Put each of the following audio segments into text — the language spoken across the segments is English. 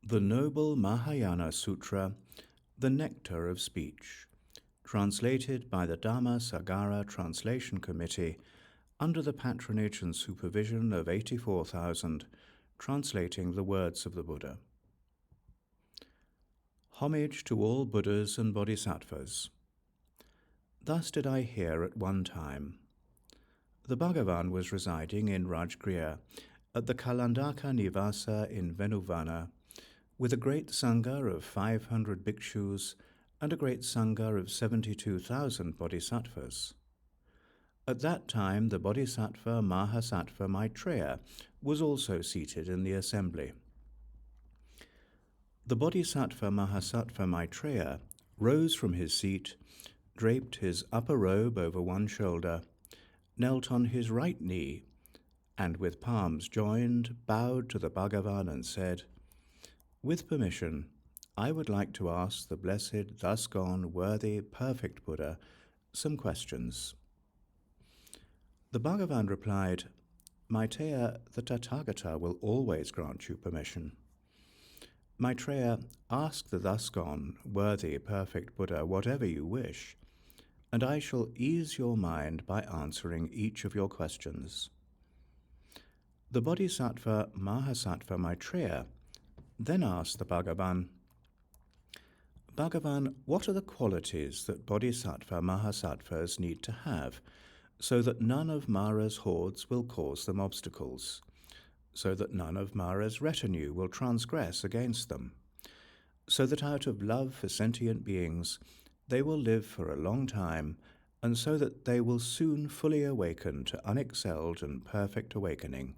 The Noble Mahayana Sutra, the Nectar of Speech, translated by the Dharmasāgara Translation Committee under the patronage and supervision of 84,000, translating the words of the Buddha. Homage to all Buddhas and bodhisattvas. Thus did I hear at one time. The Bhagavan was residing in Rajgriha at the Kalandaka Nivasa in Venuvana, with a great Sangha of 500 bhikshus and a great Sangha of 72,000 bodhisattvas. At that time the bodhisattva Mahasattva Maitreya was also seated in the assembly. The bodhisattva Mahasattva Maitreya rose from his seat, draped his upper robe over one shoulder, knelt on his right knee, and with palms joined bowed to the Bhagavan and said, "With permission, I would like to ask the blessed, thus gone, worthy, perfect Buddha some questions." The Bhagavan replied, "Maitreya, the Tathagata will always grant you permission. Maitreya, ask the thus gone, worthy, perfect Buddha whatever you wish, and I shall ease your mind by answering each of your questions." The Bodhisattva Mahasattva Maitreya then asked the Bhagavan, "Bhagavan, what are the qualities that Bodhisattva Mahasattvas need to have so that none of Mara's hordes will cause them obstacles, so that none of Mara's retinue will transgress against them, so that out of love for sentient beings they will live for a long time, and so that they will soon fully awaken to unexcelled and perfect awakening?"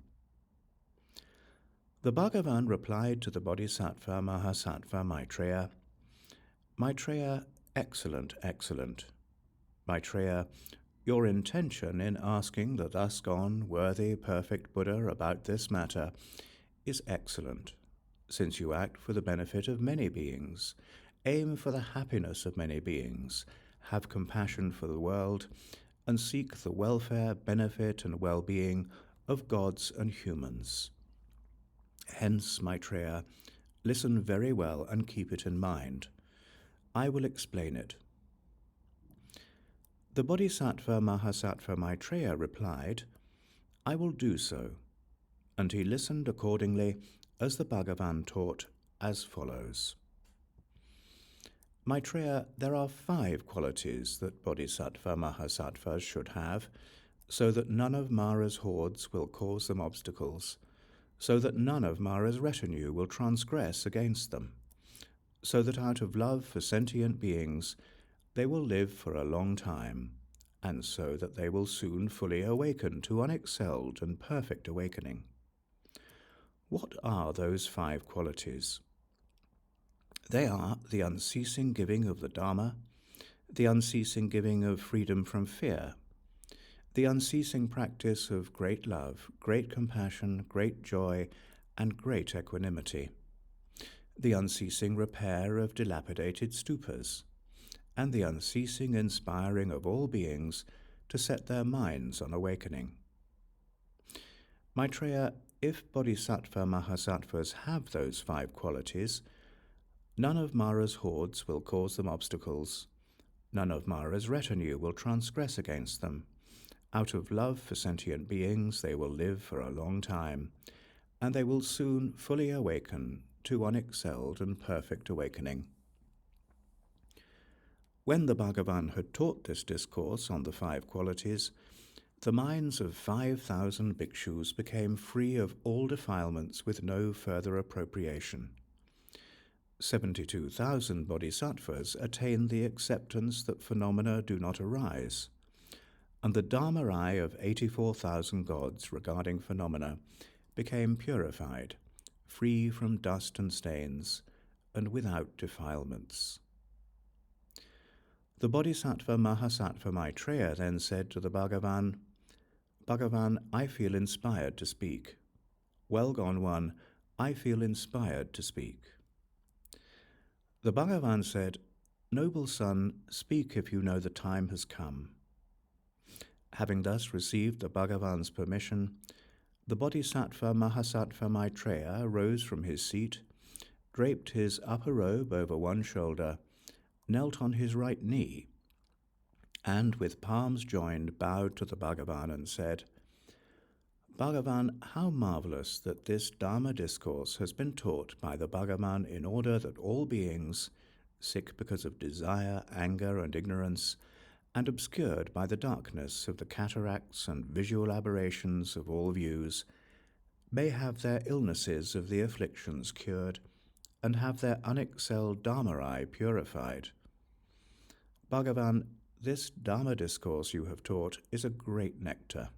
The Bhagavan replied to the Bodhisattva Mahasattva Maitreya, "Maitreya, excellent, excellent. Maitreya, your intention in asking the thus gone, worthy, perfect Buddha about this matter is excellent, since you act for the benefit of many beings, aim for the happiness of many beings, have compassion for the world, and seek the welfare, benefit, and well-being of gods and humans. Hence, Maitreya, listen very well and keep it in mind. I will explain it." The Bodhisattva Mahasattva Maitreya replied, "I will do so," and he listened accordingly as the Bhagavan taught as follows. Maitreya, there are 5 qualities that Bodhisattva Mahasattvas should have, so that none of Mara's hordes will cause them obstacles, so that none of Mara's retinue will transgress against them, so that out of love for sentient beings they will live for a long time, and so that they will soon fully awaken to unexcelled and perfect awakening. What are those 5 qualities? They are the unceasing giving of the Dharma, the unceasing giving of freedom from fear, the unceasing practice of great love, great compassion, great joy, and great equanimity, the unceasing repair of dilapidated stūpas, and the unceasing inspiring of all beings to set their minds on awakening. Maitreya, if Bodhisattva Mahasattvas have those 5 qualities, none of Mara's hordes will cause them obstacles, none of Mara's retinue will transgress against them. Out of love for sentient beings they will live for a long time, and they will soon fully awaken to unexcelled and perfect awakening. When the Bhagavan had taught this discourse on the 5 qualities, the minds of 5,000 bhikshus became free of all defilements with no further appropriation. 72,000 bodhisattvas attained the acceptance that phenomena do not arise, and the Dharma-eye of 84,000 gods regarding phenomena became purified, free from dust and stains, and without defilements. The Bodhisattva Mahasattva Maitreya then said to the Bhagavan, "Bhagavan, I feel inspired to speak. Well gone one, I feel inspired to speak." The Bhagavan said, "Noble son, speak if you know the time has come." Having thus received the Bhagavan's permission, the Bodhisattva Mahasattva Maitreya rose from his seat, draped his upper robe over one shoulder, knelt on his right knee, and with palms joined bowed to the Bhagavan and said, Bhagavan, how marvelous that this Dharma discourse has been taught by the Bhagavan in order that all beings, sick because of desire, anger, and ignorance, and obscured by the darkness of the cataracts and visual aberrations of all views, may have their illnesses of the afflictions cured, and have their unexcelled Dharma purified. Bhagavan, this Dharma discourse you have taught is a great nectar.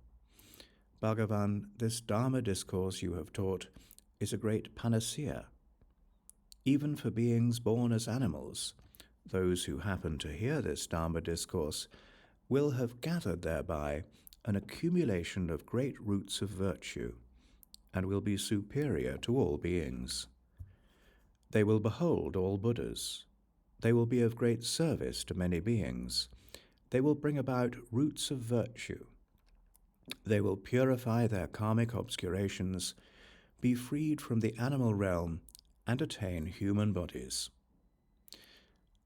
Bhagavan, this Dharma discourse you have taught is a great panacea. Even for beings born as animals, those who happen to hear this Dharma discourse will have gathered thereby an accumulation of great roots of virtue, and will be superior to all beings. They will behold all Buddhas. They will be of great service to many beings. They will bring about roots of virtue. They will purify their karmic obscurations, be freed from the animal realm, and attain human bodies.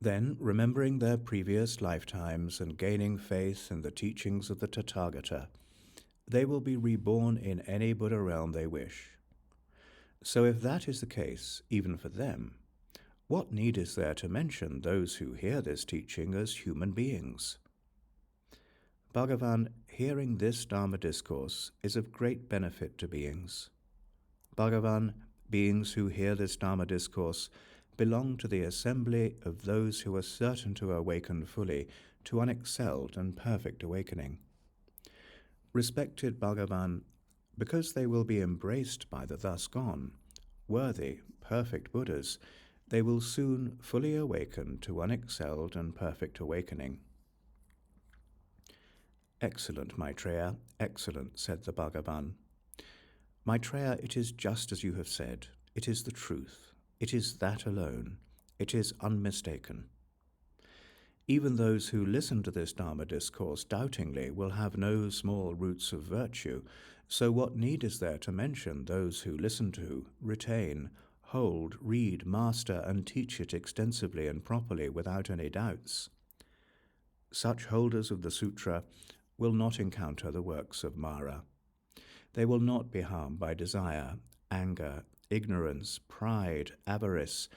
Then, remembering their previous lifetimes and gaining faith in the teachings of the Tathagata, they will be reborn in any Buddha realm they wish. So if that is the case, even for them, what need is there to mention those who hear this teaching as human beings? Bhagavan, hearing this Dharma discourse is of great benefit to beings. Bhagavan, beings who hear this Dharma discourse belong to the assembly of those who are certain to awaken fully to unexcelled and perfect awakening. Respected Bhagavan, because they will be embraced by the thus gone, worthy, perfect Buddhas, they will soon fully awaken to unexcelled and perfect awakening. Excellent, Maitreya, excellent, said the Bhagavan. Maitreya, it is just as you have said. It is the truth. It is that alone. It is unmistaken. Even those who listen to this Dharma discourse doubtingly will have no small roots of virtue, so what need is there to mention those who listen to, retain, hold, read, master, and teach it extensively and properly without any doubts? Such holders of the Sutra will not encounter the works of Mara. They will not be harmed by desire, anger, ignorance, pride, avarice,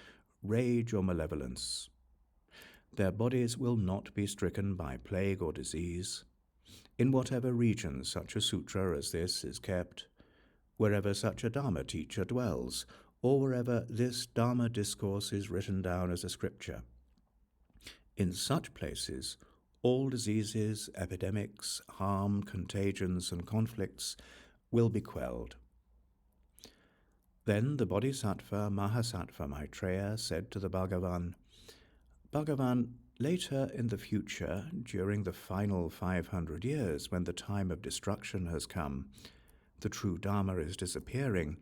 rage, or malevolence. Their bodies will not be stricken by plague or disease. In whatever region such a sutra as this is kept, wherever such a Dharma teacher dwells, or wherever this Dharma discourse is written down as a scripture, in such places all diseases, epidemics, harm, contagions, and conflicts will be quelled. Then the bodhisattva Mahasattva Maitreya said to the Bhagavan, Bhagavan, later in the future, during the final 500 years, when the time of destruction has come, the true Dharma is disappearing,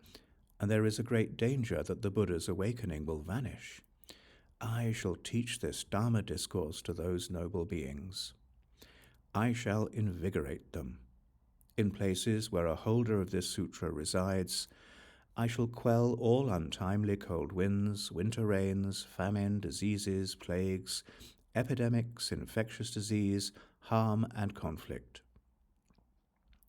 and there is a great danger that the Buddha's awakening will vanish. I shall teach this Dharma discourse to those noble beings. I shall invigorate them. In places where a holder of this sutra resides, I shall quell all untimely cold winds, winter rains, famine, diseases, plagues, epidemics, infectious disease, harm, and conflict.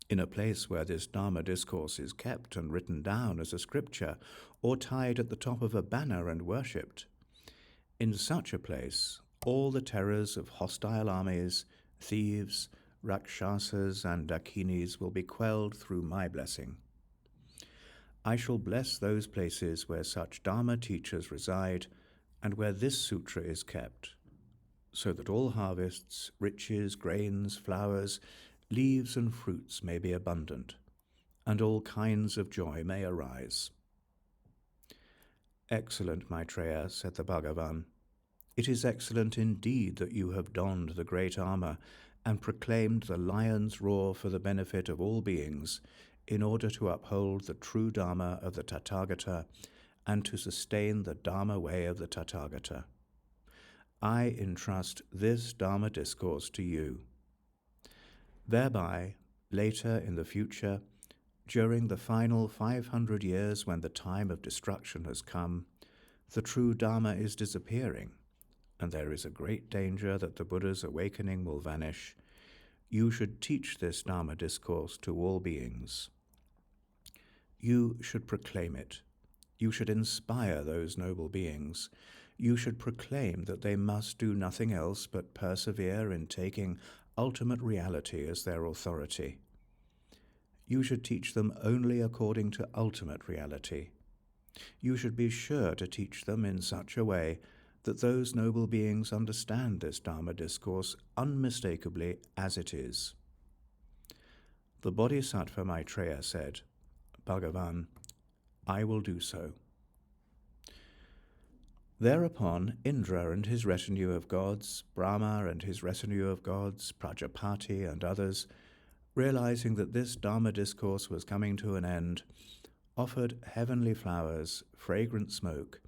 In a place where this Dharma discourse is kept and written down as a scripture, or tied at the top of a banner and worshipped, in such a place all the terrors of hostile armies, thieves, rakshasas, and dakinis will be quelled through my blessing. I shall bless those places where such Dharma teachers reside and where this sutra is kept, so that all harvests, riches, grains, flowers, leaves, and fruits may be abundant, and all kinds of joy may arise. Excellent, Maitreya, said the Bhagavan. It is excellent indeed that you have donned the great armor and proclaimed the lion's roar for the benefit of all beings, in order to uphold the true Dharma of the Tathagata and to sustain the Dharma way of the Tathagata. I entrust this Dharma discourse to you. Thereby, later in the future, during the final 500 years when the time of destruction has come, The true Dharma is disappearing, and there is a great danger that the Buddha's awakening will vanish. You should teach this Dharma discourse to all beings. You should proclaim it. You should inspire those noble beings. You should proclaim that they must do nothing else but persevere in taking ultimate reality as their authority. You should teach them only according to ultimate reality. You should be sure to teach them in such a way that those noble beings understand this Dharma discourse unmistakably as it is. The Bodhisattva Maitreya said, "Bhagavan, I will do so." Thereupon Indra and his retinue of gods, Brahma and his retinue of gods, Prajapati and others, realizing that this Dharma discourse was coming to an end, offered heavenly flowers, fragrant smoke,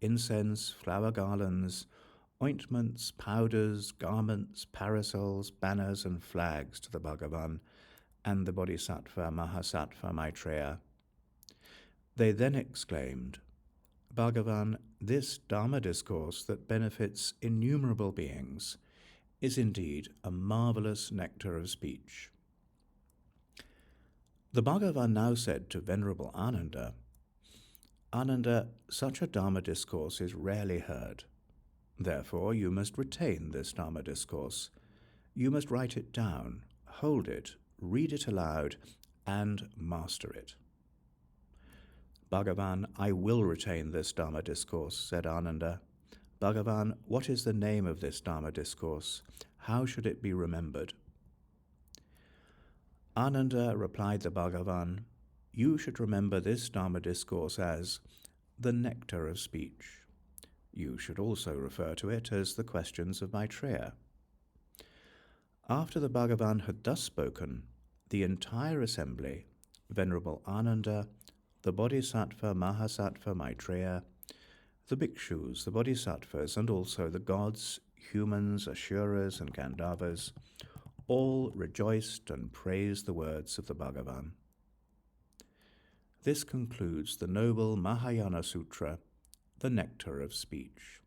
incense, flower garlands, ointments, powders, garments, parasols, banners, and flags to the Bhagavan and the Bodhisattva Mahasattva Maitreya. They then exclaimed, "Bhagavan, this Dharma discourse that benefits innumerable beings is indeed a marvelous nectar of speech." The Bhagavan now said to Venerable Ananda, "Ananda, such a Dharma discourse is rarely heard. Therefore you must retain this Dharma discourse. You must write it down, hold it, read it aloud, and master it." "Bhagavan, I will retain this Dharma discourse," said Ananda. "Bhagavan, what is the name of this Dharma discourse? How should it be remembered?" "Ananda," replied the Bhagavan, "you should remember this Dharma discourse as the Nectar of Speech. You should also refer to it as the Questions of Maitreya." After the Bhagavan had thus spoken, the entire assembly, Venerable Ananda, the Bodhisattva Mahasattva Maitreya, the bhikshus, the bodhisattvas, and also the gods, humans, asuras, and Gandharvas, all rejoiced and praised the words of the Bhagavan. This concludes the noble Mahayana Sutra, the Nectar of Speech.